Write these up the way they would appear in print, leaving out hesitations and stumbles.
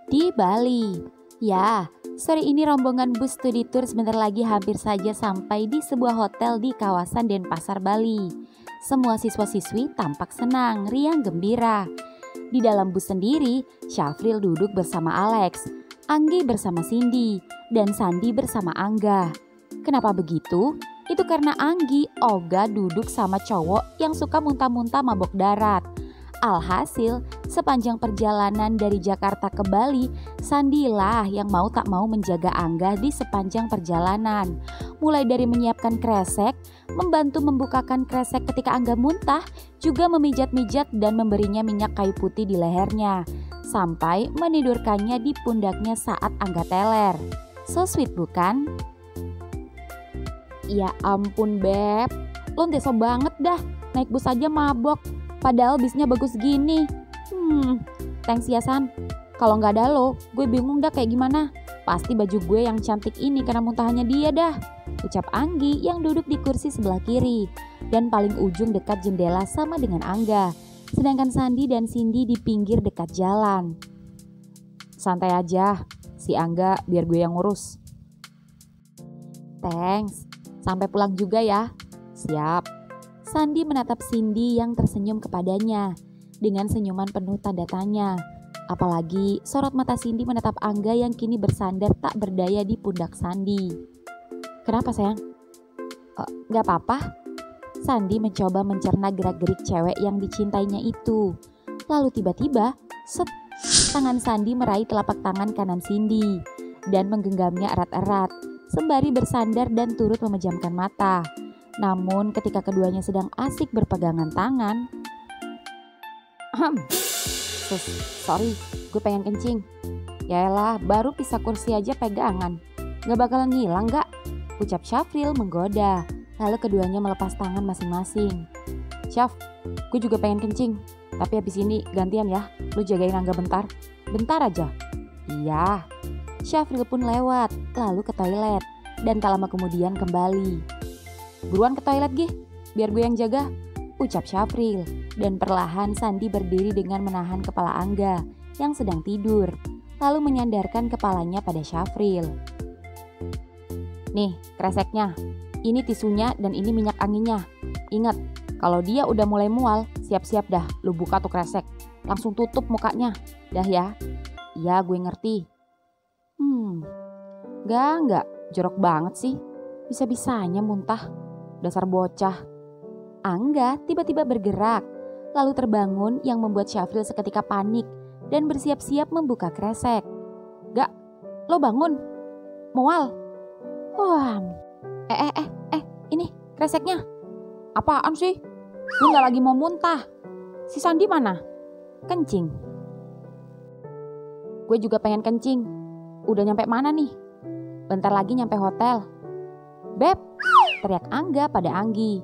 di Bali. Ya, sore ini rombongan bus studi tour sebentar lagi hampir saja sampai di sebuah hotel di kawasan Denpasar, Bali. Semua siswa-siswi tampak senang, riang gembira. Di dalam bus sendiri, Syafril duduk bersama Alex, Anggi bersama Cindy, dan Sandi bersama Angga. Kenapa begitu? Itu karena Anggi ogah duduk sama cowok yang suka muntah-muntah mabok darat. Alhasil, sepanjang perjalanan dari Jakarta ke Bali, Sandilah yang mau tak mau menjaga Angga di sepanjang perjalanan. Mulai dari menyiapkan kresek, membantu membukakan kresek ketika Angga muntah, juga memijat-mijat dan memberinya minyak kayu putih di lehernya, sampai menidurkannya di pundaknya saat Angga teler. So sweet bukan? Ya ampun Beb, lo nteso banget dah, naik bus aja mabok. Padahal bisnya bagus gini. Thanks ya San. Kalau nggak ada lo, gue bingung dah kayak gimana. Pasti baju gue yang cantik ini karena muntahannya dia dah. Ucap Anggi yang duduk di kursi sebelah kiri dan paling ujung dekat jendela sama dengan Angga. Sedangkan Sandi dan Cindy di pinggir dekat jalan. Santai aja, si Angga biar gue yang ngurus. Thanks, sampai pulang juga ya. Siap. Sandi menatap Cindy yang tersenyum kepadanya dengan senyuman penuh tanda tanya. Apalagi sorot mata Cindy menatap Angga yang kini bersandar tak berdaya di pundak Sandi. Kenapa sayang? Gak apa-apa. Sandi mencoba mencerna gerak-gerik cewek yang dicintainya itu. Lalu tiba-tiba, tangan Sandi meraih telapak tangan kanan Cindy dan menggenggamnya erat-erat, sembari bersandar dan turut memejamkan mata. Namun ketika keduanya sedang asik berpegangan tangan, sorry, gue pengen kencing. Yaelah, baru pisah kursi aja pegangan. Gak bakalan ngilang gak? Ucap Syafril menggoda. Lalu keduanya melepas tangan masing-masing. Syaf, gue juga pengen kencing. Tapi habis ini gantian ya, lu jagain Angga bentar. Bentar aja. Iya. Syafril pun lewat, lalu ke toilet. Dan tak lama kemudian kembali. Buruan ke toilet Gih, biar gue yang jaga, ucap Syafril. Dan perlahan Sandi berdiri dengan menahan kepala Angga yang sedang tidur, lalu menyandarkan kepalanya pada Syafril. Nih kreseknya, ini tisunya dan ini minyak anginnya. Ingat, kalau dia udah mulai mual, siap-siap dah lu buka tuh kresek. Langsung tutup mukanya, dah ya. Iya gue ngerti. Enggak, jorok banget sih. Bisa-bisanya muntah. Dasar bocah. Angga tiba-tiba bergerak, lalu terbangun yang membuat Syafril seketika panik dan bersiap-siap membuka kresek. Gak, lo bangun. Mual. Wah. Ini kreseknya. Apaan sih? Lo gak lagi mau muntah. Si Sandi mana? Kencing. Gue juga pengen kencing. Udah nyampe mana nih? Bentar lagi nyampe hotel. Beb, teriak Angga pada Anggi.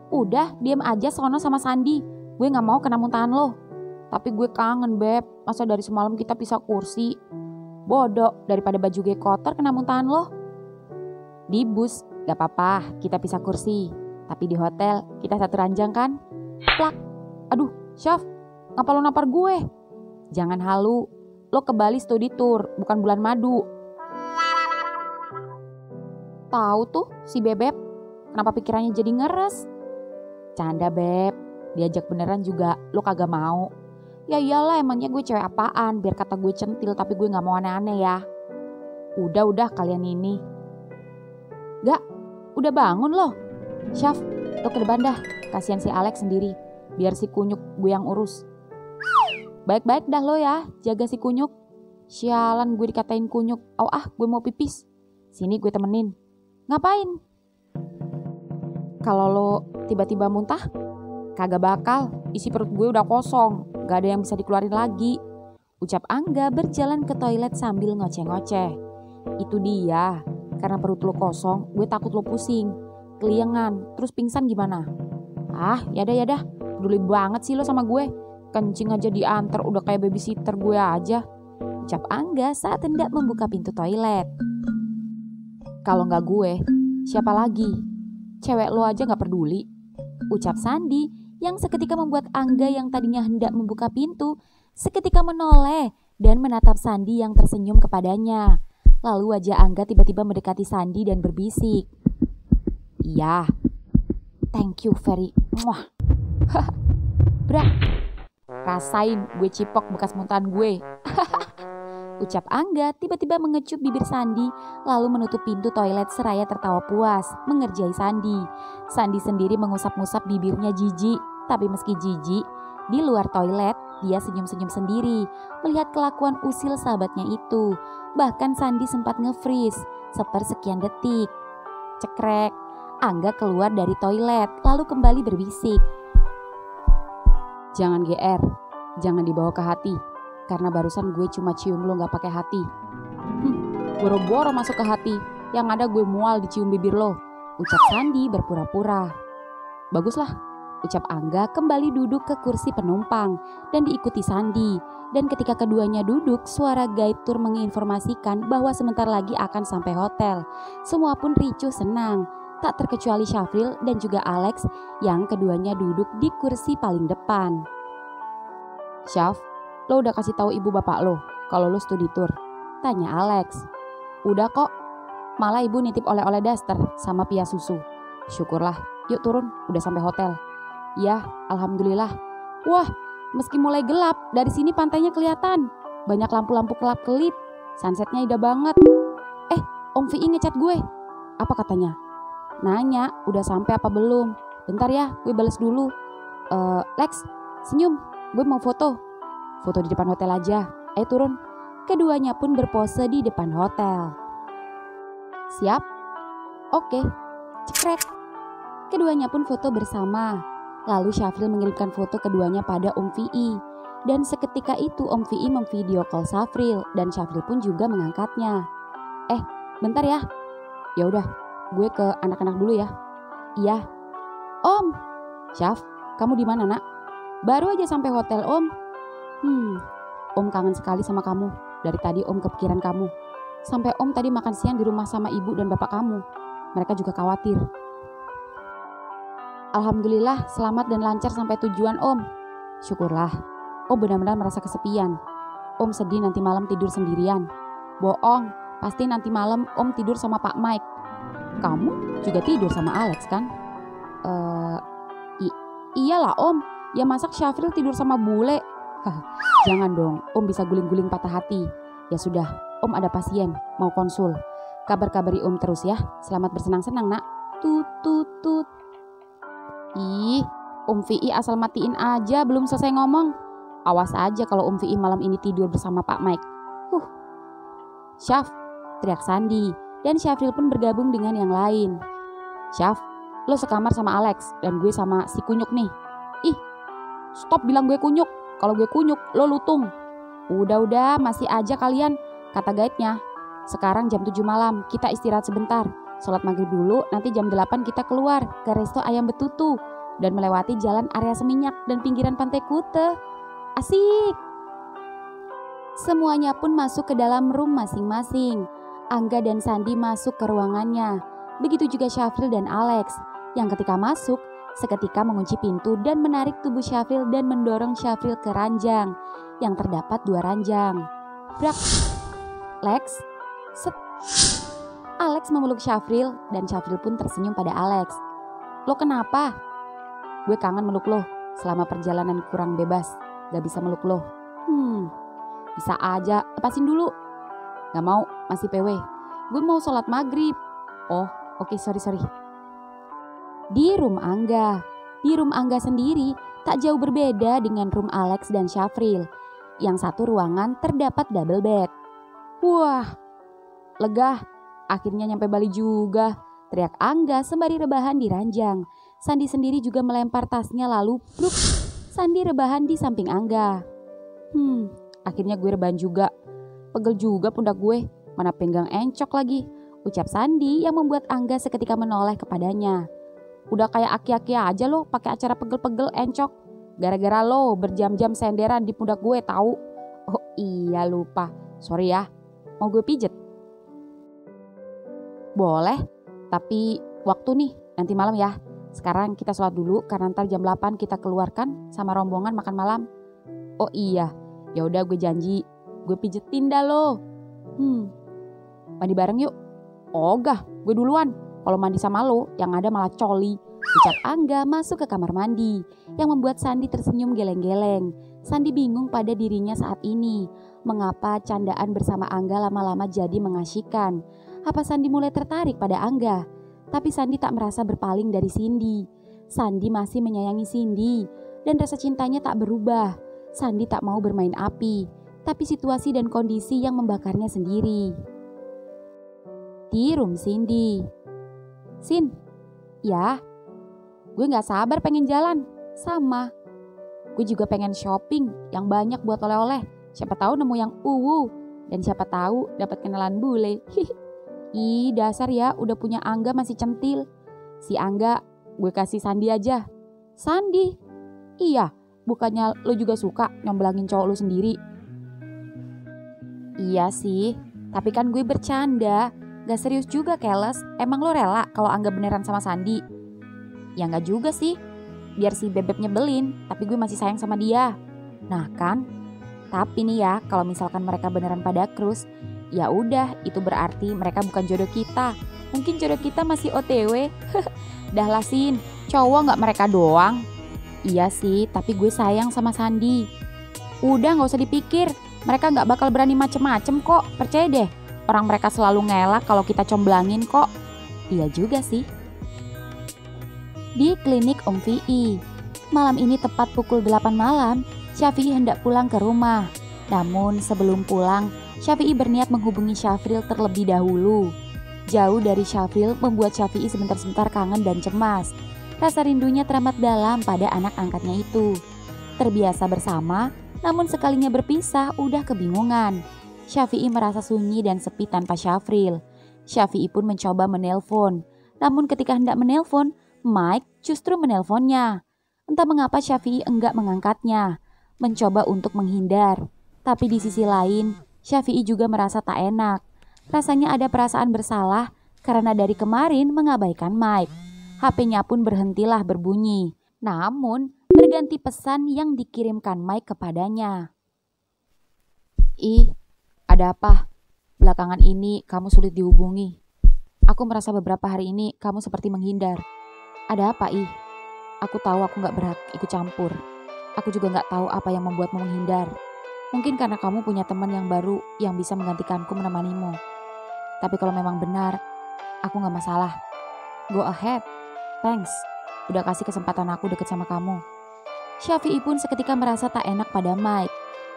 Udah, diam aja sono sama Sandi. Gue gak mau kena muntahan lo. Tapi gue kangen Beb, masa dari semalam kita pisah kursi. Bodoh, daripada baju gue kotor kena muntahan lo. Di bus, gak apa-apa, kita pisah kursi. Tapi di hotel, kita satu ranjang kan? Plak, aduh, Syaf, ngapa lo nampar gue? Jangan halu, lo ke Bali studi tour, bukan bulan madu. Tahu tuh si Bebep, kenapa pikirannya jadi ngeres? Canda Beb, diajak beneran juga lo kagak mau. Ya iyalah emangnya gue cewek apaan, biar kata gue centil tapi gue gak mau aneh-aneh ya. Udah kalian ini. Gak, udah bangun lo. Syaf, lo ke depan dah, kasihan si Alex sendiri. Biar si Kunyuk gue yang urus. Baik-baik dah lo ya, jaga si Kunyuk. Sialan gue dikatain Kunyuk, gue mau pipis. Sini gue temenin. Ngapain? Kalau lo tiba-tiba muntah, kagak bakal, isi perut gue udah kosong, gak ada yang bisa dikeluarin lagi. Ucap Angga berjalan ke toilet sambil ngoceh-ngoceh. Itu dia, karena perut lo kosong, gue takut lo pusing, keliengan, terus pingsan gimana? Yadah, peduli banget sih lo sama gue. Kencing aja diantar udah kayak babysitter gue aja. Ucap Angga saat hendak membuka pintu toilet. Kalau gak gue, siapa lagi? Cewek lo aja gak peduli. Ucap Sandi yang seketika membuat Angga yang tadinya hendak membuka pintu seketika menoleh dan menatap Sandi yang tersenyum kepadanya. Lalu wajah Angga tiba-tiba mendekati Sandi dan berbisik. Iya, thank you very muah. Brak, rasain gue cipok bekas muntahan gue. Ucap Angga tiba-tiba mengecup bibir Sandi lalu menutup pintu toilet seraya tertawa puas mengerjai Sandi. Sandi sendiri mengusap-ngusap bibirnya jijik, tapi meski jijik, di luar toilet dia senyum-senyum sendiri melihat kelakuan usil sahabatnya itu. Bahkan Sandi sempat nge-freeze sepersekian detik. Cekrek, Angga keluar dari toilet lalu kembali berbisik. Jangan GR, jangan dibawa ke hati. Karena barusan gue cuma cium lo gak pakai hati. Boro-boro masuk ke hati. Yang ada gue mual dicium bibir lo. Ucap Sandi berpura-pura. Baguslah, ucap Angga kembali duduk ke kursi penumpang dan diikuti Sandi. Dan ketika keduanya duduk, suara guide tour menginformasikan bahwa sebentar lagi akan sampai hotel. Semua pun ricuh senang, tak terkecuali Syafril dan juga Alex yang keduanya duduk di kursi paling depan. Syaf, lo udah kasih tahu ibu bapak lo kalau lo studi tour? Tanya Alex. Udah kok, malah ibu nitip oleh-oleh daster sama pia susu. Syukurlah, yuk turun, udah sampai hotel. Ya, alhamdulillah. Wah, meski mulai gelap, dari sini pantainya kelihatan. Banyak lampu-lampu kelap-kelip, sunsetnya indah banget. Om Vi ngechat gue. Apa katanya? Nanya, udah sampai apa belum? Bentar ya, gue bales dulu. Lex, senyum, gue mau foto. Foto di depan hotel aja. Ayo turun. Keduanya pun berpose di depan hotel. Siap? Oke. Cekrek. Keduanya pun foto bersama. Lalu Syafril mengirimkan foto keduanya pada Om Vi. Dan seketika itu Om Vi memvideo call Syafril dan Syafril pun juga mengangkatnya. Bentar ya. Ya udah, gue ke anak-anak dulu ya. Iya. Om. Syaf, kamu di mana, Nak? Baru aja sampai hotel, Om. Om kangen sekali sama kamu. Dari tadi Om kepikiran kamu. Sampai Om tadi makan siang di rumah sama ibu dan bapak kamu. Mereka juga khawatir. Alhamdulillah selamat dan lancar sampai tujuan, Om. Syukurlah. Om benar-benar merasa kesepian. Om sedih nanti malam tidur sendirian. Bohong, pasti nanti malam Om tidur sama Pak Mike. Kamu juga tidur sama Alex kan? Iyalah Om. Ya masak Syafril tidur sama bule. Jangan dong, Om bisa guling-guling patah hati. Ya sudah, Om ada pasien, mau konsul. Kabar-kabari Om terus ya. Selamat bersenang-senang, Nak. Tut tut tut. Ih, Om Vi asal matiin aja belum selesai ngomong. Awas aja kalau Om Vi malam ini tidur bersama Pak Mike. Syaf, teriak Sandi. Dan Syafril pun bergabung dengan yang lain. Syaf, lo sekamar sama Alex dan gue sama si kunyuk nih. Ih, stop bilang gue kunyuk. Kalau gue kunyuk, lo lutung. Udah, masih aja kalian, kata guide-nya. Sekarang jam 7 malam, kita istirahat sebentar. Sholat maghrib dulu, nanti jam 8 kita keluar ke resto ayam betutu. Dan melewati jalan area Seminyak dan pinggiran pantai Kute. Asik! Semuanya pun masuk ke dalam room masing-masing. Angga dan Sandi masuk ke ruangannya. Begitu juga Syafril dan Alex, yang ketika masuk, seketika mengunci pintu dan menarik tubuh Syafril dan mendorong Syafril ke ranjang yang terdapat 2 ranjang. Brak. Lex. Set. Alex memeluk Syafril dan Syafril pun tersenyum pada Alex. Lo kenapa? Gue kangen meluk lo. Selama perjalanan kurang bebas, gak bisa meluk lo. Bisa aja, lepasin dulu. Gak mau, masih PW. Gue mau sholat maghrib. Oh, oke, sorry. Di room Angga sendiri tak jauh berbeda dengan room Alex dan Syafril. Yang satu ruangan terdapat double bed. Wah, lega, akhirnya nyampe Bali juga, teriak Angga sembari rebahan di ranjang. Sandi sendiri juga melempar tasnya lalu pluk. Sandi rebahan di samping Angga. Akhirnya gue rebahan juga. Pegel juga pundak gue, mana penggang encok lagi, ucap Sandi yang membuat Angga seketika menoleh kepadanya. Udah kayak aki-aki aja lo pakai acara pegel-pegel encok. Gara-gara lo berjam-jam senderan di pundak gue tahu. Oh iya lupa. Sorry ya. Mau gue pijet? Boleh. Tapi waktu nih nanti malam ya. Sekarang kita sholat dulu karena ntar jam 8 kita keluarkan sama rombongan makan malam. Oh iya. Ya udah gue janji. gue pijetin dah lo. Mandi bareng yuk. Ogah, gue duluan. Kalau mandi sama lo, yang ada malah coli. Ucap Angga masuk ke kamar mandi, yang membuat Sandi tersenyum geleng-geleng. Sandi bingung pada dirinya saat ini. Mengapa candaan bersama Angga lama-lama jadi mengasyikkan? Apa Sandi mulai tertarik pada Angga? Tapi Sandi tak merasa berpaling dari Cindy. Sandi masih menyayangi Cindy, dan rasa cintanya tak berubah. Sandi tak mau bermain api, tapi situasi dan kondisi yang membakarnya sendiri. Di room Cindy. Sin, ya, gue gak sabar pengen jalan. Sama, gue juga pengen shopping yang banyak buat oleh-oleh. Siapa tahu nemu yang dan siapa tahu dapat kenalan bule. Ih, dasar ya, udah punya Angga masih centil. Si Angga gue kasih Sandi aja. Sandi? Iya, bukannya lo juga suka nyomblangin cowok lo sendiri? Iya sih, tapi kan gue bercanda. Gak serius juga, keles. Emang lo rela kalau Angga beneran sama Sandi? Ya gak juga sih. Biar si bebek nyebelin, tapi gue masih sayang sama dia. Nah kan? Tapi nih ya, kalau misalkan mereka beneran pada cruise, ya udah, itu berarti mereka bukan jodoh kita. Mungkin jodoh kita masih OTW. Dah lah Sin, cowok gak mereka doang. Iya sih, tapi gue sayang sama Sandi. Udah gak usah dipikir, mereka gak bakal berani macem-macem kok, percaya deh. Orang mereka selalu ngelak kalau kita comblangin kok. Iya juga sih. Di klinik Om VI. Malam ini tepat pukul 8 malam, Syafi'i hendak pulang ke rumah. Namun sebelum pulang, Syafi'i berniat menghubungi Syafril terlebih dahulu. Jauh dari Syafril membuat Syafi'i sebentar-sebentar kangen dan cemas. Rasa rindunya teramat dalam pada anak angkatnya itu. Terbiasa bersama, namun sekalinya berpisah udah kebingungan. Syafi'i merasa sunyi dan sepi tanpa Syafril. Syafi'i pun mencoba menelpon. Namun ketika hendak menelpon, Mike justru menelponnya. Entah mengapa Syafi'i enggak mengangkatnya. Mencoba untuk menghindar. Tapi di sisi lain, Syafi'i juga merasa tak enak. Rasanya ada perasaan bersalah karena dari kemarin mengabaikan Mike. HP-nya pun berhentilah berbunyi. Namun berganti pesan yang dikirimkan Mike kepadanya. Ada apa? Belakangan ini kamu sulit dihubungi. Aku merasa beberapa hari ini kamu seperti menghindar. Ada apa, Ih? Aku tahu aku gak berhak ikut campur. Aku juga gak tahu apa yang membuatmu menghindar. Mungkin karena kamu punya teman yang baru yang bisa menggantikanku menemanimu. Tapi kalau memang benar, aku gak masalah. Go ahead. Thanks. Udah kasih kesempatan aku deket sama kamu. Syafi'i pun seketika merasa tak enak pada Mike.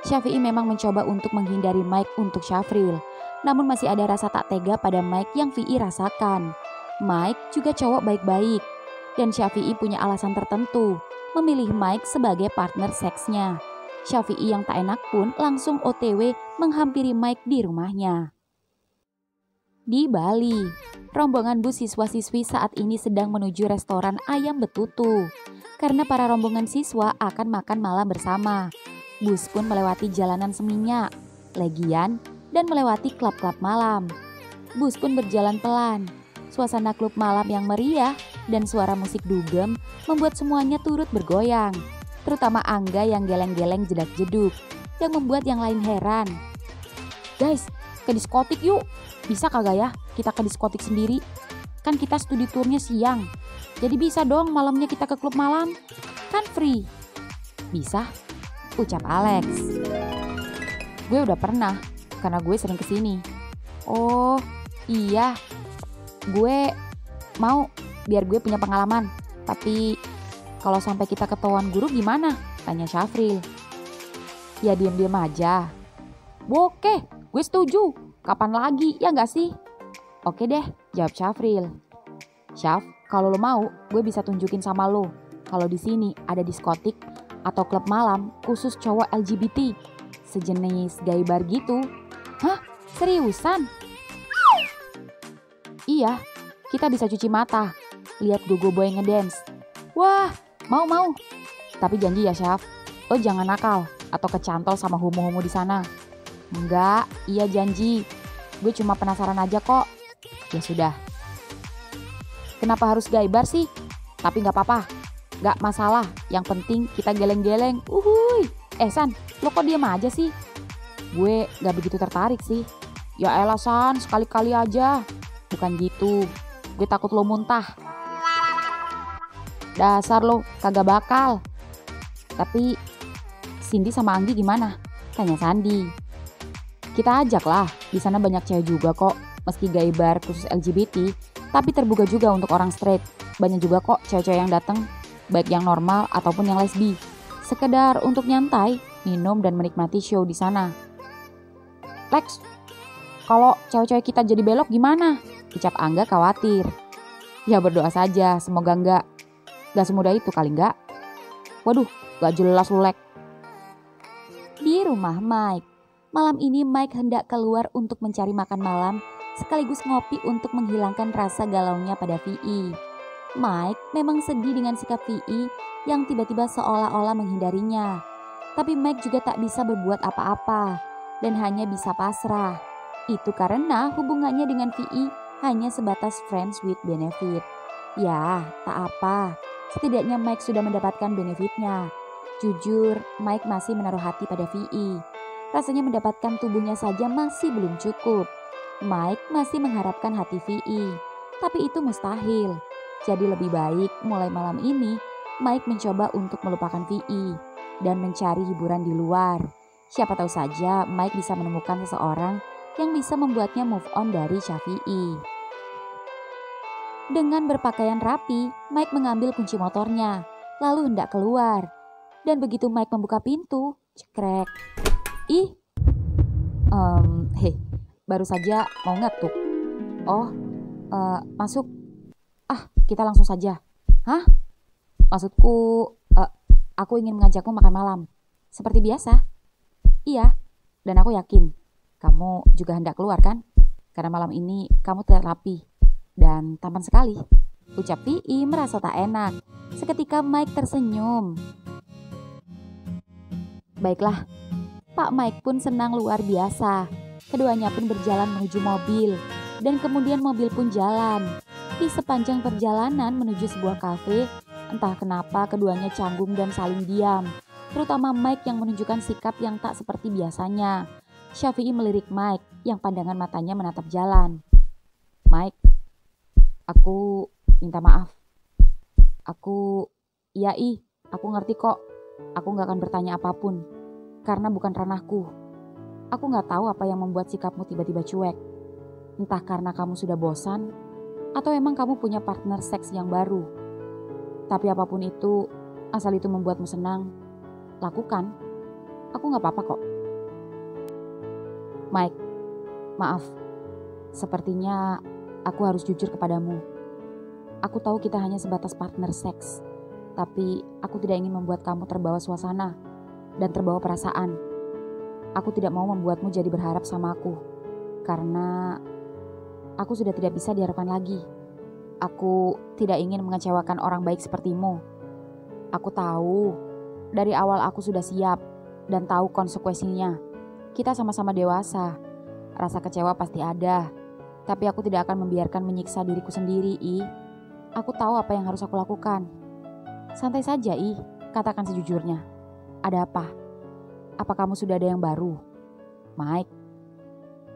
Syafi'i memang mencoba untuk menghindari Mike untuk Syafril. Namun masih ada rasa tak tega pada Mike yang VI rasakan. Mike juga cowok baik-baik. Dan Syafi'i punya alasan tertentu memilih Mike sebagai partner seksnya. Syafi'i yang tak enak pun langsung OTW menghampiri Mike di rumahnya. Di Bali, rombongan bus siswa-siswi saat ini sedang menuju restoran ayam betutu. Karena para rombongan siswa akan makan malam bersama. Bus pun melewati jalanan Seminyak, Legian, dan melewati klub-klub malam. Bus pun berjalan pelan. Suasana klub malam yang meriah dan suara musik dugem membuat semuanya turut bergoyang. Terutama Angga yang geleng-geleng jedak-jeduk, yang membuat yang lain heran. Guys, ke diskotik yuk. Bisa kagak ya kita ke diskotik sendiri? Kan kita studi tournya siang. Jadi bisa dong malamnya kita ke klub malam. Kan free. Bisa? Ucap Alex. Gue udah pernah, karena gue sering kesini. Oh iya, gue mau biar gue punya pengalaman. Tapi kalau sampai kita ketahuan guru gimana? Tanya Syafril. Ya diam-diam aja. Oke, gue setuju. Kapan lagi, ya gak sih? Oke deh, jawab Syafril. Syaf, kalau lo mau, gue bisa tunjukin sama lo. Kalau di sini ada diskotik atau klub malam khusus cowok LGBT. Sejenis gay bar gitu. Hah? Seriusan? Iya, kita bisa cuci mata. Lihat gogo boy ngedance. Wah, mau. Tapi janji ya Syaf, lo jangan nakal atau kecantol sama homo-homo di sana. Enggak, iya janji. Gue cuma penasaran aja kok. Ya sudah. Kenapa harus gay bar sih? Tapi gak apa-apa. Gak masalah, yang penting kita geleng-geleng. Uhuy. San, lo kok diam aja sih? Gue gak begitu tertarik sih. Ya elah San, sekali-kali aja. Bukan gitu, gue takut lo muntah. Dasar lo, kagak bakal. Tapi Cindy sama Anggi gimana? Tanya Sandi. Kita ajak lah, di sana banyak cewek juga kok. Meski gay bar khusus LGBT, tapi terbuka juga untuk orang straight. Banyak juga kok cewek-cewek yang datang, baik yang normal ataupun yang lesbi. Sekedar untuk nyantai, minum dan menikmati show di sana. Lex, kalau cewek-cewek kita jadi belok gimana? Ucap Angga khawatir. Ya berdoa saja, semoga enggak. Gak semudah itu kali enggak? Waduh, gak jelas lu Lex. Di rumah Mike. Malam ini Mike hendak keluar untuk mencari makan malam, sekaligus ngopi untuk menghilangkan rasa galaunya pada Vi. Mike memang sedih dengan sikap Vi yang tiba-tiba seolah-olah menghindarinya. Tapi Mike juga tak bisa berbuat apa-apa dan hanya bisa pasrah. Itu karena hubungannya dengan Vi hanya sebatas friends with benefit. Ya, tak apa. Setidaknya Mike sudah mendapatkan benefitnya. Jujur, Mike masih menaruh hati pada Vi. Rasanya mendapatkan tubuhnya saja masih belum cukup. Mike masih mengharapkan hati Vi, tapi itu mustahil. Jadi lebih baik mulai malam ini Mike mencoba untuk melupakan Vi dan mencari hiburan di luar. Siapa tahu saja Mike bisa menemukan seseorang yang bisa membuatnya move on dari Syafi'i. Dengan berpakaian rapi, Mike mengambil kunci motornya, lalu hendak keluar. Dan begitu Mike membuka pintu, cekrek. Ih, baru saja mau ngetuk. Oh, masuk. Ah, kita langsung saja. Hah? Maksudku, aku ingin mengajakmu makan malam. Seperti biasa. Iya, dan aku yakin kamu juga hendak keluar kan? Karena malam ini kamu terlihat rapi dan tampan sekali. Ucap Vi merasa tak enak. Seketika Mike tersenyum. Baiklah, Pak Mike pun senang luar biasa. Keduanya pun berjalan menuju mobil. Dan kemudian mobil pun jalan. Di sepanjang perjalanan menuju sebuah kafe, entah kenapa keduanya canggung dan saling diam. Terutama Mike yang menunjukkan sikap yang tak seperti biasanya. Syafi'i melirik Mike yang pandangan matanya menatap jalan. Mike, aku minta maaf. Aku ngerti kok. Aku gak akan bertanya apapun. Karena bukan ranahku. Aku gak tahu apa yang membuat sikapmu tiba-tiba cuek. Entah karena kamu sudah bosan, atau emang kamu punya partner seks yang baru. Tapi apapun itu, asal itu membuatmu senang, lakukan. Aku gak apa-apa kok. Mike, maaf. Sepertinya aku harus jujur kepadamu. Aku tahu kita hanya sebatas partner seks. Tapi aku tidak ingin membuat kamu terbawa suasana dan terbawa perasaan. Aku tidak mau membuatmu jadi berharap sama aku. Karena aku sudah tidak bisa diharapkan lagi. Aku tidak ingin mengecewakan orang baik sepertimu. Aku tahu, dari awal aku sudah siap dan tahu konsekuensinya. Kita sama-sama dewasa. Rasa kecewa pasti ada. Tapi aku tidak akan membiarkan menyiksa diriku sendiri, Aku tahu apa yang harus aku lakukan. Santai saja, katakan sejujurnya. Ada apa? Apa kamu sudah ada yang baru? Mike,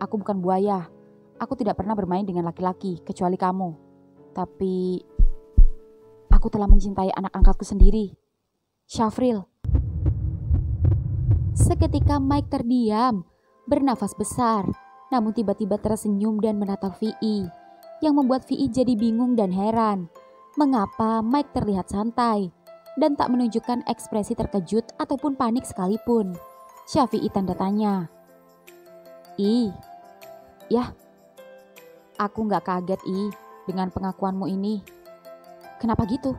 aku bukan buaya. Aku tidak pernah bermain dengan laki-laki, kecuali kamu. Tapi aku telah mencintai anak angkatku sendiri, Syafril. Seketika Mike terdiam, bernafas besar, namun tiba-tiba tersenyum dan menatap Vi, yang membuat Vi jadi bingung dan heran. Mengapa Mike terlihat santai dan tak menunjukkan ekspresi terkejut ataupun panik sekalipun? Syafi'i tanda tanya. Ya, aku gak kaget dengan pengakuanmu ini. Kenapa gitu?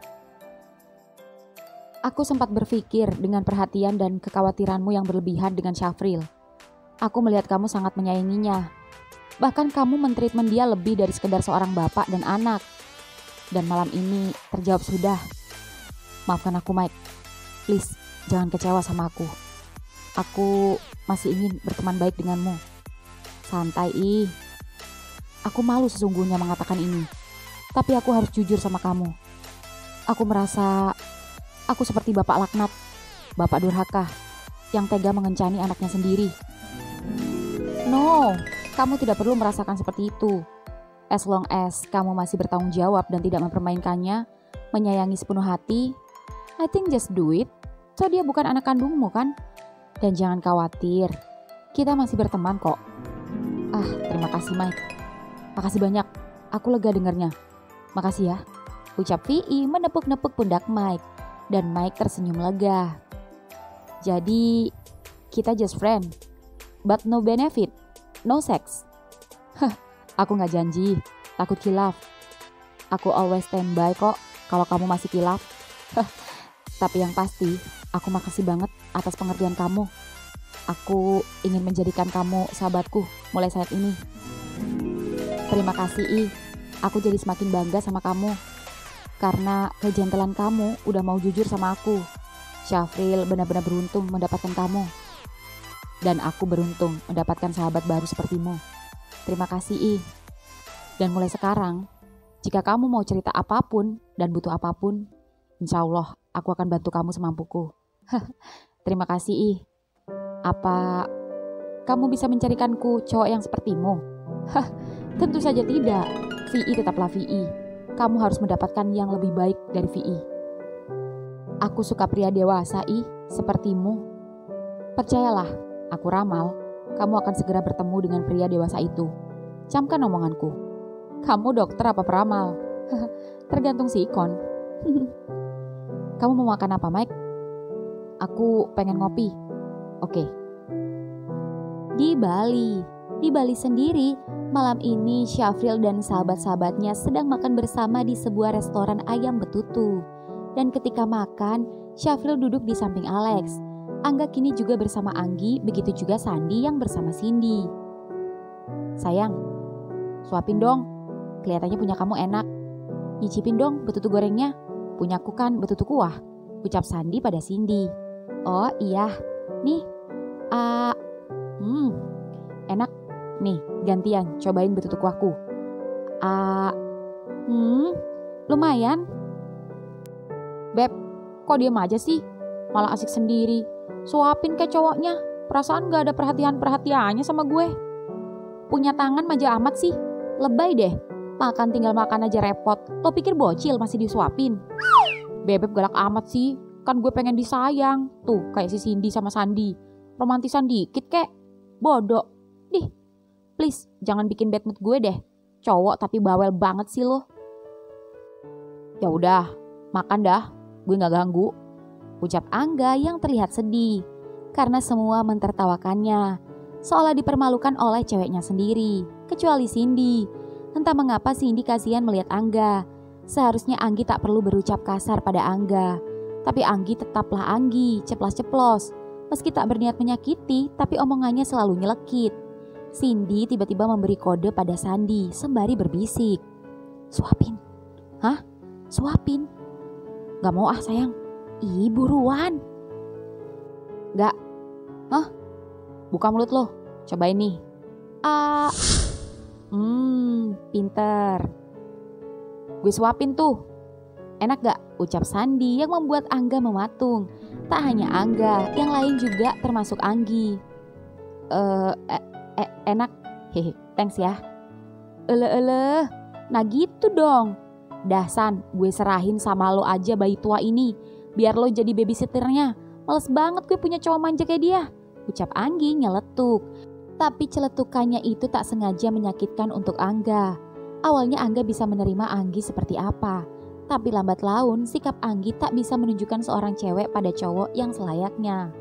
Aku sempat berpikir dengan perhatian dan kekhawatiranmu yang berlebihan dengan Syafril. Aku melihat kamu sangat menyayanginya. Bahkan kamu mentreatment dia lebih dari sekedar seorang bapak dan anak. Dan malam ini terjawab sudah. Maafkan aku Mike. Please, jangan kecewa sama aku. Aku masih ingin berteman baik denganmu. Santai Aku malu sesungguhnya mengatakan ini. Tapi aku harus jujur sama kamu. Aku merasa aku seperti bapak laknat, bapak durhaka, yang tega mengencani anaknya sendiri. No, kamu tidak perlu merasakan seperti itu. As long as kamu masih bertanggung jawab dan tidak mempermainkannya, menyayangi sepenuh hati, I think just do it. So dia bukan anak kandungmu kan? Dan jangan khawatir, kita masih berteman kok. Terima kasih Mike. Makasih banyak, aku lega dengarnya. Makasih ya, ucap Vi menepuk-nepuk pundak Mike. Dan Mike tersenyum lega. Jadi, kita just friend. But no benefit, no sex. Aku gak janji, takut khilaf. Aku always standby kok kalau kamu masih khilaf. Tapi yang pasti, aku makasih banget atas pengertian kamu. Aku ingin menjadikan kamu sahabatku mulai saat ini. Terima kasih aku jadi semakin bangga sama kamu. Karena kejantelan kamu udah mau jujur sama aku. Syafril benar-benar beruntung mendapatkan kamu. Dan aku beruntung mendapatkan sahabat baru sepertimu. Terima kasih Dan mulai sekarang, jika kamu mau cerita apapun dan butuh apapun, insya Allah aku akan bantu kamu semampuku. Terima kasih Apa kamu bisa mencarikanku cowok yang sepertimu? Tentu saja tidak. Vi tetaplah Vi. Kamu harus mendapatkan yang lebih baik dari Vi. Aku suka pria dewasa sepertimu. Percayalah, aku ramal, kamu akan segera bertemu dengan pria dewasa itu. Camkan omonganku. Kamu dokter apa peramal? Tergantung si Ikon. Kamu mau makan apa, Mike? Aku pengen ngopi. Oke. Di Bali sendiri, malam ini Syafril dan sahabat-sahabatnya sedang makan bersama di sebuah restoran ayam betutu. Dan ketika makan, Syafril duduk di samping Alex. Angga kini juga bersama Anggi, begitu juga Sandi yang bersama Cindy. Sayang, suapin dong. Kelihatannya punya kamu enak. Nyicipin dong betutu gorengnya. Punyaku kan betutu kuah, ucap Sandi pada Cindy. Oh iya, nih. Enak. Nih, gantian cobain betutu kuahku. Lumayan. Beb, kok diem aja sih? Malah asik sendiri. Suapin kayak cowoknya. Perasaan gak ada perhatiannya sama gue. Punya tangan manja amat sih. Lebay deh. Makan tinggal makan aja repot. Lo pikir bocil masih disuapin? Bebek galak amat sih. Kan gue pengen disayang. Tuh kayak si Cindy sama Sandi. Romantisan dikit kek. Bodoh. Dih, please jangan bikin bad mood gue deh. Cowok tapi bawel banget sih lo. Ya udah, makan dah. Gue gak ganggu, ucap Angga yang terlihat sedih. Karena semua mentertawakannya. Seolah dipermalukan oleh ceweknya sendiri. Kecuali Cindy. Entah mengapa Cindy kasihan melihat Angga. Seharusnya Anggi tak perlu berucap kasar pada Angga. Tapi Anggi tetaplah Anggi, ceplas-ceplos. Meski tak berniat menyakiti, tapi omongannya selalu nyelekit. Cindy tiba-tiba memberi kode pada Sandi sembari berbisik. Suapin. Hah? Suapin? Gak mau sayang. Buruan. Gak. Hah? Buka mulut lo. Cobain nih. Pinter. Gue suapin tuh. Enak gak? Ucap Sandi yang membuat Angga mematung. Tak hanya Angga, yang lain juga termasuk Anggi. Enak. Hehe, thanks ya. Nah gitu dong. Dah San, gue serahin sama lo aja bayi tua ini. Biar lo jadi babysitternya. Males banget gue punya cowok manja kayak dia, ucap Anggi nyeletuk. Tapi celetukannya itu tak sengaja menyakitkan untuk Angga. Awalnya Angga bisa menerima Anggi seperti apa. Tapi lambat laun sikap Anggi tak bisa menunjukkan seorang cewek pada cowok yang selayaknya.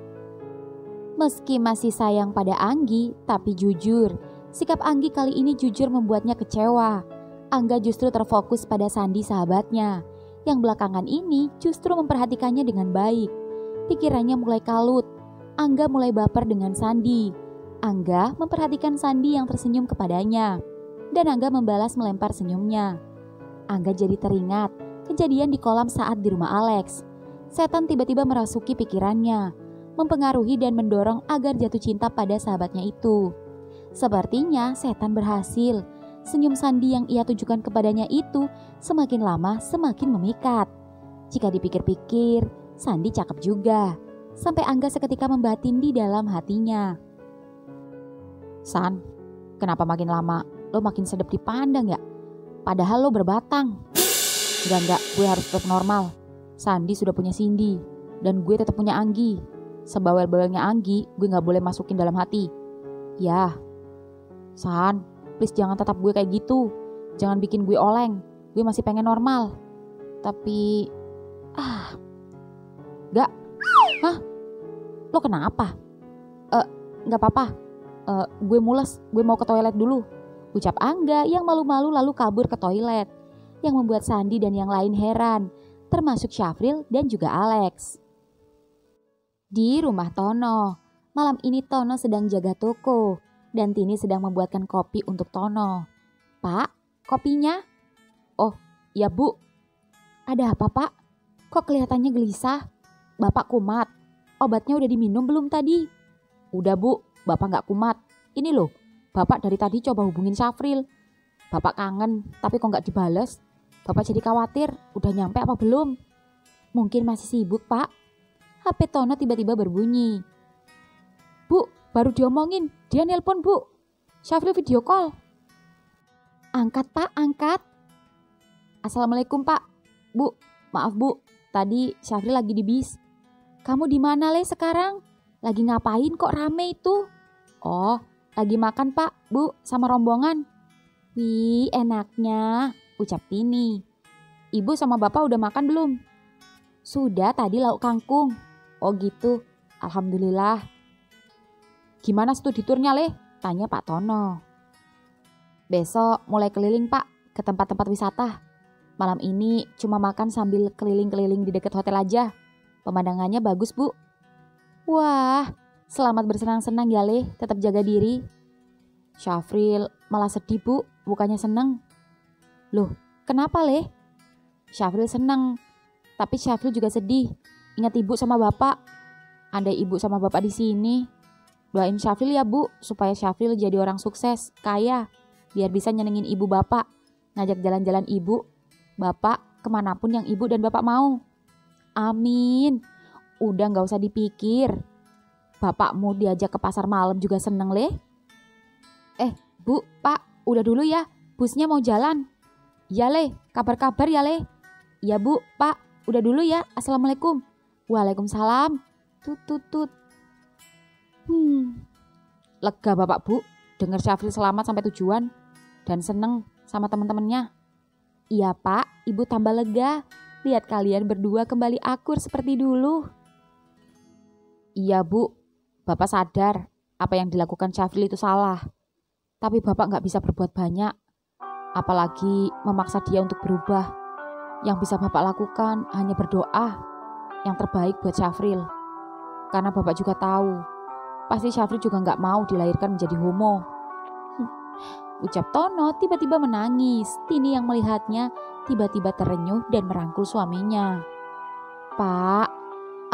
Meski masih sayang pada Anggi, tapi jujur, sikap Anggi kali ini jujur membuatnya kecewa. Angga justru terfokus pada Sandi sahabatnya, yang belakangan ini justru memperhatikannya dengan baik. Pikirannya mulai kalut. Angga mulai baper dengan Sandi. Angga memperhatikan Sandi yang tersenyum kepadanya. Dan Angga membalas melempar senyumnya. Angga jadi teringat kejadian di kolam saat di rumah Alex. Setan tiba-tiba merasuki pikirannya, mempengaruhi dan mendorong agar jatuh cinta pada sahabatnya itu. Sepertinya setan berhasil. Senyum Sandi yang ia tujukan kepadanya itu semakin lama semakin memikat. Jika dipikir-pikir, Sandi cakep juga. Sampai Angga seketika membatin di dalam hatinya. San, kenapa makin lama lo makin sedep dipandang ya? Padahal lo berbatang. Enggak, gue harus tetap normal. Sandi sudah punya Cindy, dan gue tetap punya Anggi. Sebawel-bawelnya Anggi, gue gak boleh masukin dalam hati. Ya, San, please jangan tetap gue kayak gitu. Jangan bikin gue oleng. Gue masih pengen normal. Tapi, gak. Hah? Lo kenapa? Gak apa-apa. Gue mules, gue mau ke toilet dulu. Ucap Angga yang malu-malu lalu kabur ke toilet. Yang membuat Sandi dan yang lain heran, termasuk Syafril dan juga Alex. Di rumah Tono, malam ini Tono sedang jaga toko dan Tini sedang membuatkan kopi untuk Tono. Pak, kopinya? Oh, ya Bu. Ada apa Pak? Kok kelihatannya gelisah? Bapak kumat. Obatnya udah diminum belum tadi? Udah Bu, Bapak gak kumat. Ini loh, Bapak dari tadi coba hubungin Syafril. Bapak kangen, tapi kok gak dibales? Bapak jadi khawatir, udah nyampe apa belum? Mungkin masih sibuk Pak. HP Tono tiba-tiba berbunyi. Bu, baru diomongin, dia nelpon Bu. Syafril video call. Angkat Pak, angkat. Assalamualaikum Pak. Bu, maaf Bu, tadi Syafril lagi di bis. Kamu di mana Le sekarang? Lagi ngapain kok rame itu? Oh, lagi makan Pak, Bu, sama rombongan. Wih, enaknya, ucap Tini. Ibu sama Bapak udah makan belum? Sudah, tadi lauk kangkung. Oh gitu, alhamdulillah. Gimana studi turnya Le? Tanya Pak Tono. Besok mulai keliling Pak ke tempat-tempat wisata. Malam ini cuma makan sambil keliling-keliling di dekat hotel aja. Pemandangannya bagus Bu. Wah, selamat bersenang-senang ya Le, tetap jaga diri. Syafril malah sedih Bu, bukannya seneng. Loh, kenapa Le? Syafril seneng, tapi Syafril juga sedih. Ingat ibu sama bapak. Andai ibu sama bapak di sini, doain Syafril ya Bu, supaya Syafril jadi orang sukses, kaya, biar bisa nyenengin ibu bapak, ngajak jalan-jalan ibu, bapak kemanapun yang ibu dan bapak mau. Amin. Udah gak usah dipikir. Bapakmu diajak ke pasar malam juga seneng Le. Bu, Pak, udah dulu ya, busnya mau jalan. Ya Le, kabar-kabar ya Le. Ya Bu, Pak, udah dulu ya, assalamualaikum. Waalaikumsalam. Tut. Lega Bapak Bu, dengar Syafril selamat sampai tujuan dan seneng sama teman-temannya. Iya Pak, Ibu tambah lega. Lihat kalian berdua kembali akur seperti dulu. Iya Bu, Bapak sadar apa yang dilakukan Syafril itu salah. Tapi Bapak gak bisa berbuat banyak, apalagi memaksa dia untuk berubah. Yang bisa Bapak lakukan hanya berdoa yang terbaik buat Syafril. Karena Bapak juga tahu, pasti Syafril juga gak mau dilahirkan menjadi homo. Ucap Tono tiba-tiba menangis. Tini yang melihatnya tiba-tiba terenyuh dan merangkul suaminya. Pak,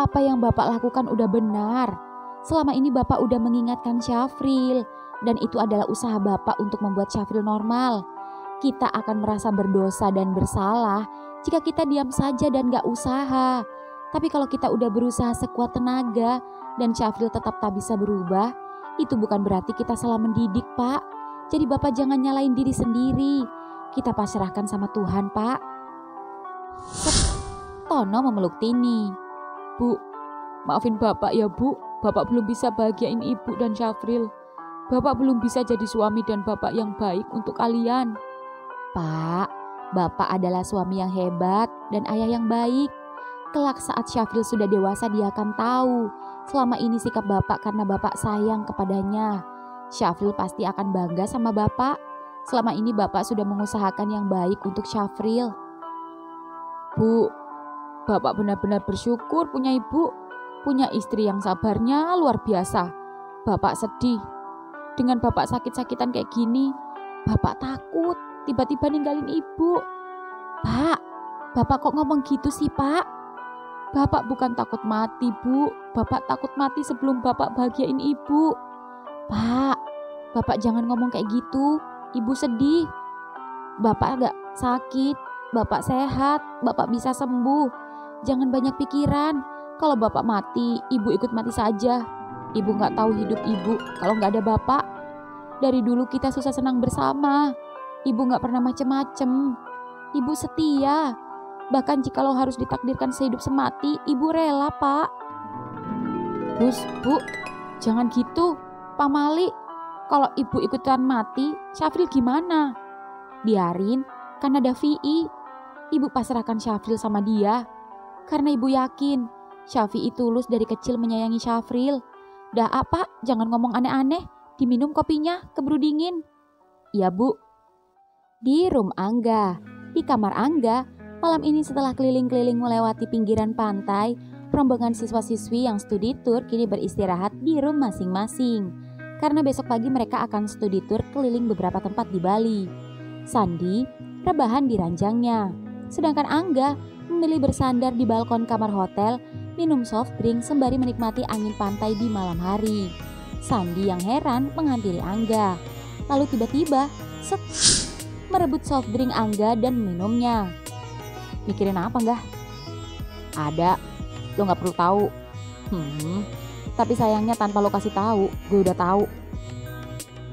apa yang Bapak lakukan udah benar. Selama ini Bapak udah mengingatkan Syafril. Dan itu adalah usaha Bapak untuk membuat Syafril normal. Kita akan merasa berdosa dan bersalah jika kita diam saja dan gak usaha. Tapi kalau kita udah berusaha sekuat tenaga dan Syafril tetap tak bisa berubah, itu bukan berarti kita salah mendidik Pak. Jadi Bapak jangan nyalain diri sendiri. Kita pasrahkan sama Tuhan Pak. Tono memeluk Tini. Bu, maafin Bapak ya Bu. Bapak belum bisa bahagiain Ibu dan Syafril. Bapak belum bisa jadi suami dan bapak yang baik untuk kalian. Pak, Bapak adalah suami yang hebat dan ayah yang baik. Kelak saat Syafril sudah dewasa dia akan tahu. Selama ini sikap Bapak karena Bapak sayang kepadanya. Syafril pasti akan bangga sama Bapak. Selama ini Bapak sudah mengusahakan yang baik untuk Syafril. Bu, Bapak benar-benar bersyukur punya ibu. Punya istri yang sabarnya luar biasa. Bapak sedih. Dengan Bapak sakit-sakitan kayak gini, Bapak takut tiba-tiba ninggalin ibu. Pak, Bapak kok ngomong gitu sih Pak? Bapak bukan takut mati Bu, Bapak takut mati sebelum Bapak bahagiain ibu. Pak, Bapak jangan ngomong kayak gitu, ibu sedih. Bapak gak sakit, Bapak sehat, Bapak bisa sembuh. Jangan banyak pikiran, kalau Bapak mati, ibu ikut mati saja. Ibu gak tahu hidup ibu kalau gak ada Bapak. Dari dulu kita susah senang bersama. Ibu gak pernah macem-macem. Ibu setia. Bahkan jika lo harus ditakdirkan sehidup semati, ibu rela, Pak. Gus, Bu, jangan gitu. Pak Mali, kalau ibu ikutan mati, Syafril gimana? Biarin, kan ada VI. Ibu pasrahkan Syafril sama dia. Karena ibu yakin, Syafi'i tulus dari kecil menyayangi Syafril. Dah apa, jangan ngomong aneh-aneh. Diminum kopinya, keburu dingin. Iya, Bu. Di room Angga, di kamar Angga, malam ini setelah keliling-keliling melewati pinggiran pantai, rombongan siswa-siswi yang studi tour kini beristirahat di room masing-masing. Karena besok pagi mereka akan studi tour keliling beberapa tempat di Bali. Sandi rebahan di ranjangnya, sedangkan Angga memilih bersandar di balkon kamar hotel, minum soft drink sembari menikmati angin pantai di malam hari. Sandi yang heran menghampiri Angga, lalu tiba-tiba set, merebut soft drink Angga dan meminumnya. Mikirin apa enggak? Ada, lo gak perlu tahu. Tapi sayangnya tanpa lo kasih tahu, gue udah tahu.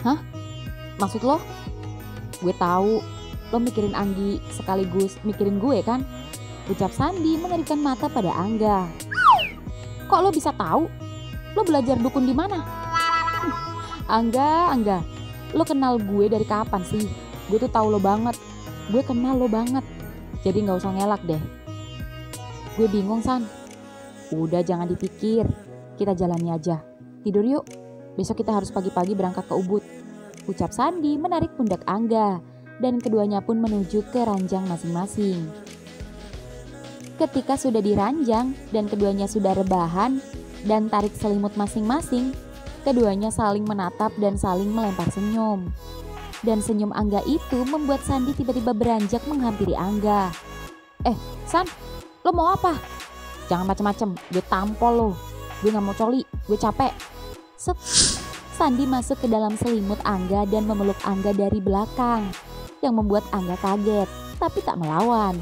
Hah? Maksud lo? Gue tahu, lo mikirin Anggi sekaligus mikirin gue kan? Ucap Sandi mengerikan mata pada Angga. Kok lo bisa tahu? Lo belajar dukun di mana? Angga, lo kenal gue dari kapan sih? Gue tuh tahu lo banget. Gue kenal lo banget. Jadi nggak usah ngelak deh. Gue bingung, San. Udah jangan dipikir. Kita jalani aja. Tidur yuk. Besok kita harus pagi-pagi berangkat ke Ubud. Ucap Sandi menarik pundak Angga. Dan keduanya pun menuju ke ranjang masing-masing. Ketika sudah di ranjang dan keduanya sudah rebahan dan tarik selimut masing-masing, keduanya saling menatap dan saling melempar senyum. Dan senyum Angga itu membuat Sandi tiba-tiba beranjak menghampiri Angga. San, lo mau apa? Jangan macem-macem, gue tampol lo. Gue gak mau coli, gue capek. Set, Sandi masuk ke dalam selimut Angga dan memeluk Angga dari belakang. Yang membuat Angga kaget, tapi tak melawan.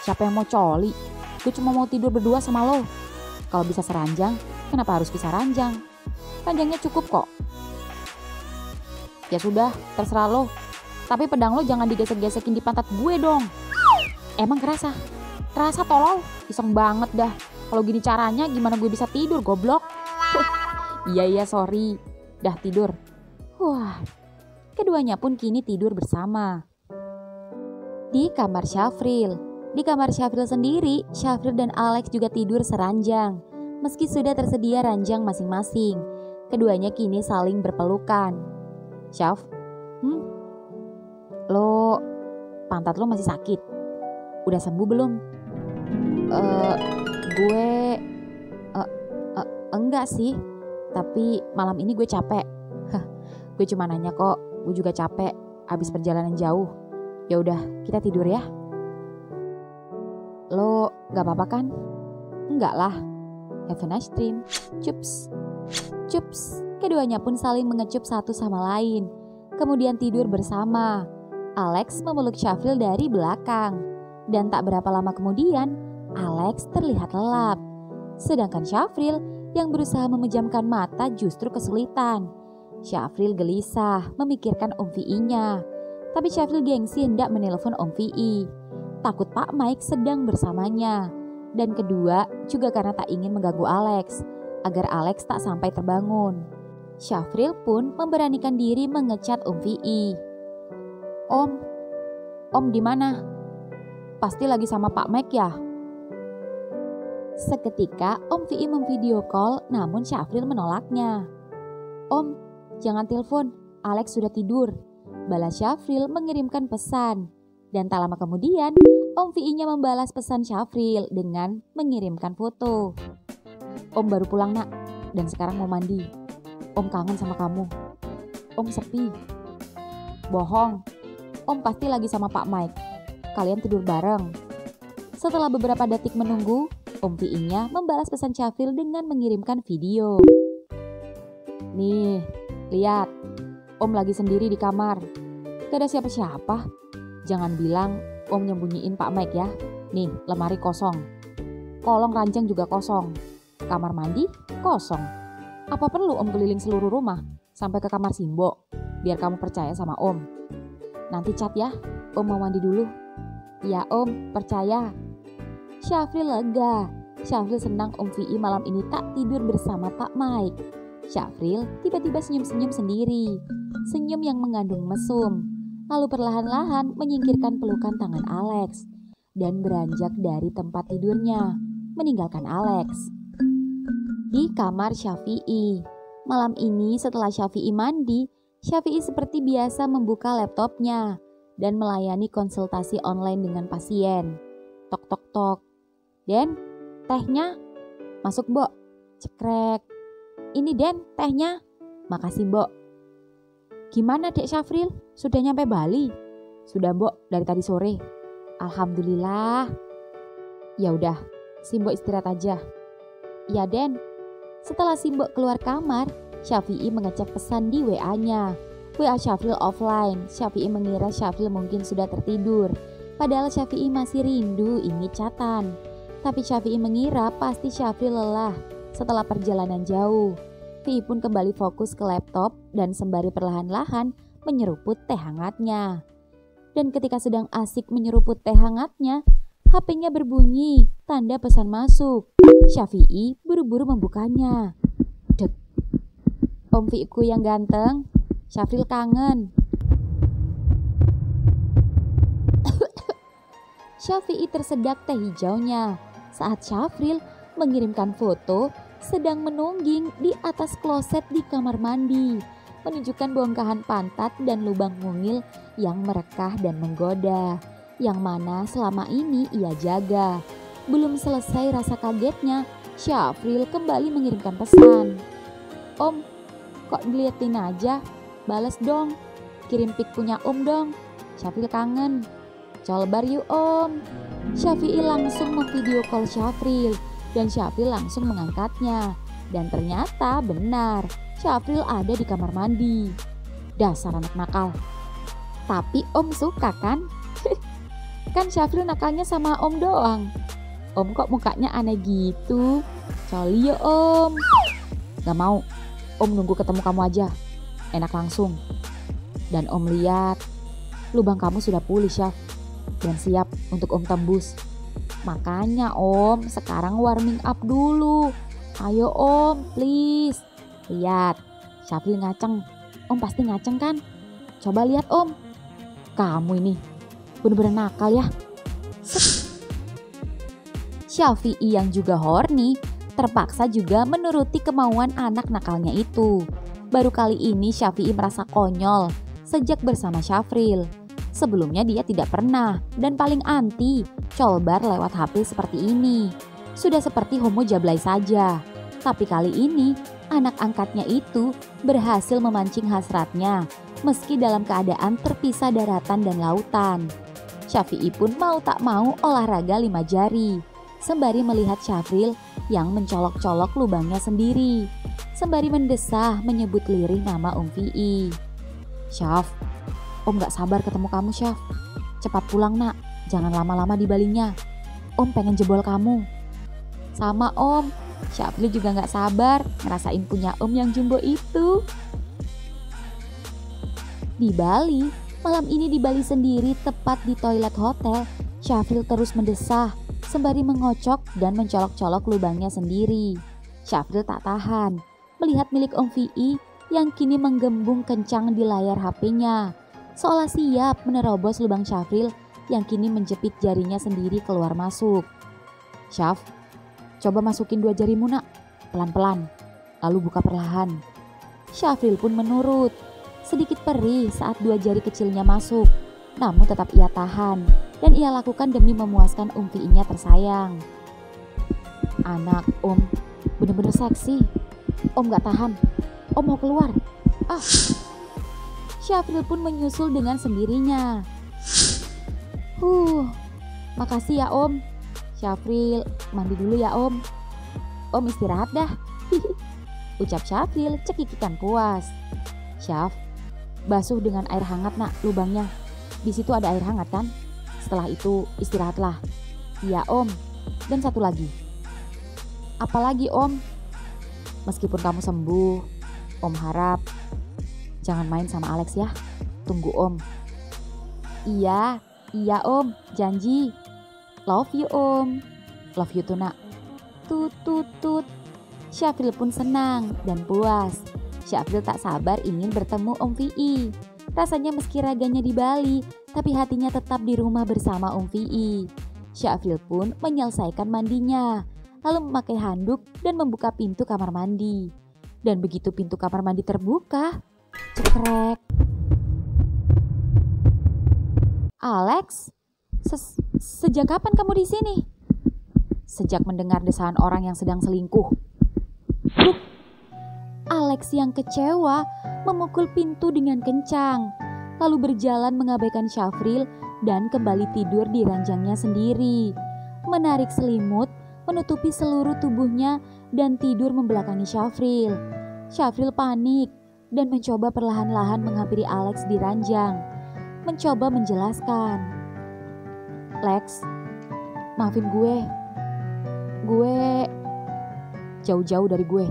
Siapa yang mau coli? Gue cuma mau tidur berdua sama lo. Kalau bisa seranjang, kenapa harus pisah ranjang? Ranjangnya cukup kok. Ya sudah, terserah lo. Tapi pedang lo jangan digesek-gesekin di pantat gue dong. Emang kerasa? Kerasa tolol? Iseng banget dah. Kalau gini caranya gimana gue bisa tidur, goblok? Iya, sorry. Dah tidur. Wah. Keduanya pun kini tidur bersama. Di kamar Syafril. Di kamar Syafril sendiri, Syafril dan Alex juga tidur seranjang. Meski sudah tersedia ranjang masing-masing, keduanya kini saling berpelukan. Syaf, lo pantat lo masih sakit? Udah sembuh belum? Gue enggak sih, tapi malam ini gue capek. Gue cuma nanya kok, gue juga capek abis perjalanan jauh. Ya udah, kita tidur ya. Lo gak apa-apa kan? Enggak lah. Have a nice dream. Cups. Cups. Keduanya pun saling mengecup satu sama lain. Kemudian tidur bersama. Alex memeluk Syafril dari belakang. Dan tak berapa lama kemudian, Alex terlihat lelap. Sedangkan Syafril yang berusaha memejamkan mata justru kesulitan. Syafril gelisah memikirkan Om VI-nya. Tapi Syafril gengsi hendak menelpon Om VI. Takut Pak Mike sedang bersamanya. Dan kedua juga karena tak ingin mengganggu Alex. Agar Alex tak sampai terbangun. Syafril pun memberanikan diri mengecat Om VI. Om di mana? Pasti lagi sama Pak Mike ya? Seketika Om VI memvideo call namun Syafril menolaknya. Om, jangan telepon, Alex sudah tidur. Balas Syafril mengirimkan pesan. Dan tak lama kemudian Om VI-nya membalas pesan Syafril dengan mengirimkan foto. Om baru pulang nak, dan sekarang mau mandi. Om kangen sama kamu. Om sepi. Bohong, Om pasti lagi sama Pak Mike. Kalian tidur bareng. Setelah beberapa detik menunggu, Om VI-nya membalas pesan Syafril dengan mengirimkan video. Nih, lihat. Om lagi sendiri di kamar. Gak ada siapa-siapa. Jangan bilang Om nyembunyiin Pak Mike ya. Nih, lemari kosong. Kolong ranjang juga kosong. Kamar mandi kosong. Apa perlu Om keliling seluruh rumah? sampai ke kamar Simbo, biar kamu percaya sama Om. Nanti cat ya, Om mau mandi dulu. Ya Om, percaya. Syafril lega. Syafril senang Om Vi malam ini tak tidur bersama Pak Mike. Syafril tiba-tiba senyum-senyum sendiri. Senyum yang mengandung mesum. Lalu perlahan-lahan menyingkirkan pelukan tangan Alex. Dan beranjak dari tempat tidurnya, meninggalkan Alex. Di kamar Syafi'i. Malam ini setelah Syafi'i mandi, Syafi'i seperti biasa membuka laptopnya dan melayani konsultasi online dengan pasien. Tok tok tok. Den, tehnya? Masuk, Mbok. Cekrek. Ini Den, tehnya. Makasih, Mbok. Gimana Dek Syafril? Sudah nyampe Bali? Sudah, Mbok, dari tadi sore. Alhamdulillah. Ya udah, Simbo istirahat aja. Ya, Den. Setelah Simbo keluar kamar, Syafi'i mengecek pesan di WA-nya. WA Syafril offline. Syafi'i mengira Syafril mungkin sudah tertidur. Padahal Syafi'i masih rindu ingin catan. Tapi Syafi'i mengira pasti Syafril lelah setelah perjalanan jauh. Vi pun kembali fokus ke laptop dan sembari perlahan-lahan menyeruput teh hangatnya. Dan ketika sedang asik menyeruput teh hangatnya, HP-nya berbunyi, tanda pesan masuk. Syafi'i buru-buru membukanya. Dek. Om Vi-ku yang ganteng, Syafril kangen. Syafi'i tersedak teh hijaunya saat Syafril mengirimkan foto sedang menungging di atas kloset di kamar mandi, menunjukkan bongkahan pantat dan lubang mungil yang merekah dan menggoda, yang mana selama ini ia jaga. Belum selesai rasa kagetnya, Syafril kembali mengirimkan pesan. Om, kok diliatin aja? Bales dong, kirim pic punya Om dong, Syafril kangen. Colbar yuk Om. Syafi'i langsung memvideo call Syafril dan Syafril langsung mengangkatnya. Dan ternyata benar, Syafril ada di kamar mandi. Dasar anak nakal. Tapi Om suka kan? Kan Syafril nakalnya sama Om doang. Om kok mukanya aneh gitu? Coli ya Om. Gak mau, Om nunggu ketemu kamu aja. Enak langsung. Dan Om lihat, lubang kamu sudah pulih Syaf. Dan siap untuk Om tembus. Makanya Om sekarang warming up dulu. Ayo Om please. Lihat, Syafril ngaceng. Om pasti ngaceng kan? Coba lihat Om. Kamu ini bener-bener nakal ya. Syafi'i yang juga horny terpaksa juga menuruti kemauan anak nakalnya itu. Baru kali ini Syafi'i merasa konyol sejak bersama Syafril. Sebelumnya dia tidak pernah dan paling anti colbar lewat HP seperti ini. Sudah seperti homo jablay saja. Tapi kali ini anak angkatnya itu berhasil memancing hasratnya meski dalam keadaan terpisah daratan dan lautan. Syafi'i pun mau tak mau olahraga 5 jari. Sembari melihat Syafril yang mencolok-colok lubangnya sendiri. Sembari mendesah menyebut lirih nama Vi. Syaf, Om gak sabar ketemu kamu Syaf. Cepat pulang nak, jangan lama-lama di Balinya. Om pengen jebol kamu. Sama Om, Syafril juga gak sabar ngerasain punya Om yang jumbo itu. Di Bali, malam ini di Bali sendiri tepat di toilet hotel, Syafril terus mendesah sembari mengocok dan mencolok-colok lubangnya sendiri. Syafril tak tahan melihat milik Om Vi yang kini menggembung kencang di layar HP-nya. Seolah siap menerobos lubang Syafril yang kini menjepit jarinya sendiri keluar masuk. Syaf, coba masukin 2 jarimu nak, pelan-pelan, lalu buka perlahan. Syafril pun menurut, sedikit perih saat 2 jari kecilnya masuk, namun tetap ia tahan dan ia lakukan demi memuaskan Vi-nya tersayang. Anak Om bener-bener seksi, Om gak tahan, Om mau keluar. Syafril pun menyusul dengan sendirinya. Makasih ya Om. Syafril, mandi dulu ya Om. Om istirahat dah. Ucap Syafril cekikikan puas. Syaf, basuh dengan air hangat nak lubangnya. Di situ ada air hangat kan? Setelah itu istirahatlah. Iya Om. Dan satu lagi. Apalagi Om? Meskipun kamu sembuh, Om harap Jangan main sama Alex ya. Tunggu Om. Iya Om, janji. Love you Om. Love you tuh nak. Tut tut tut. Syafril pun senang dan puas. Syafril tak sabar ingin bertemu Om Vi. Rasanya meski raganya di Bali, tapi hatinya tetap di rumah bersama Om Vi. Syafril pun menyelesaikan mandinya, lalu memakai handuk dan membuka pintu kamar mandi. Dan begitu pintu kamar mandi terbuka, cekrek. Alex, sejak kapan kamu di sini? Sejak mendengar desahan orang yang sedang selingkuh. Buk! Alex yang kecewa memukul pintu dengan kencang, lalu berjalan mengabaikan Syafril dan kembali tidur di ranjangnya sendiri. Menarik selimut, menutupi seluruh tubuhnya dan tidur membelakangi Syafril. Syafril panik dan mencoba perlahan-lahan menghampiri Alex di ranjang. Mencoba menjelaskan. Lex, maafin gue jauh-jauh dari gue.